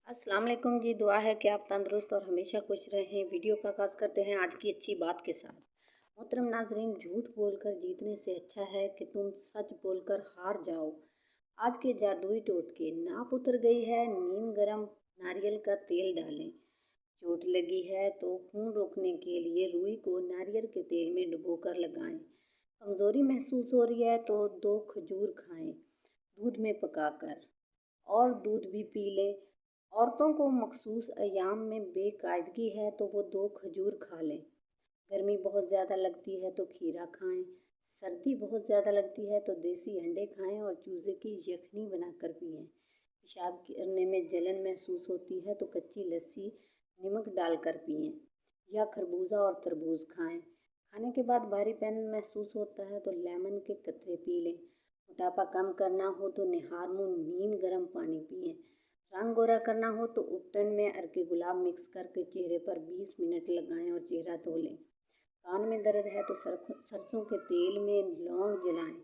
अस्सलाम वालेकुम जी। दुआ है कि आप तंदुरुस्त और हमेशा खुश रहें। वीडियो का आगाज़ करते हैं आज की अच्छी बात के साथ। मोहतरम नाजरीन, झूठ बोलकर जीतने से अच्छा है कि तुम सच बोलकर हार जाओ। आज के जादुई टोटके। नाप उतर गई है, नीम गरम नारियल का तेल डालें। चोट लगी है तो खून रोकने के लिए रुई को नारियल के तेल में डुबोकर लगाएं। कमज़ोरी महसूस हो रही है तो 2 खजूर खाएं दूध में पकाकर, और दूध भी पी लें। औरतों को मखसूस अय्याम में बेकायदगी है तो वो 2 खजूर खा लें। गर्मी बहुत ज़्यादा लगती है तो खीरा खाएं। सर्दी बहुत ज़्यादा लगती है तो देसी अंडे खाएं और चूज़े की यखनी बनाकर पिएं। पेशाब करने में जलन महसूस होती है तो कच्ची लस्सी नमक डालकर पिएं, या खरबूजा और तरबूज खाएं। खाने के बाद भारीपन महसूस होता है तो लेमन के कतरे पी लें। मोटापा कम करना हो तो निहार मुंह नीम गर्म पानी पिएं। रंग गोरा करना हो तो उपटन में अर्के गुलाब मिक्स करके चेहरे पर 20 मिनट लगाएं और चेहरा धो लें। कान में दर्द है तो सरसों के तेल में लौंग जलाएं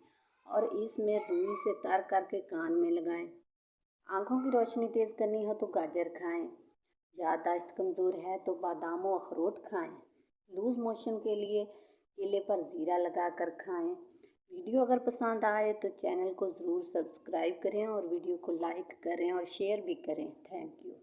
और इसमें रुई से तार करके कान में लगाएं। आँखों की रोशनी तेज़ करनी हो तो गाजर खाएं। याददाश्त कमज़ोर है तो बादाम व अखरोट खाएं। लूज़ मोशन के लिए केले पर ज़ीरा लगाकर खाएं। वीडियो अगर पसंद आए तो चैनल को ज़रूर सब्सक्राइब करें और वीडियो को लाइक करें और शेयर भी करें। Thank you.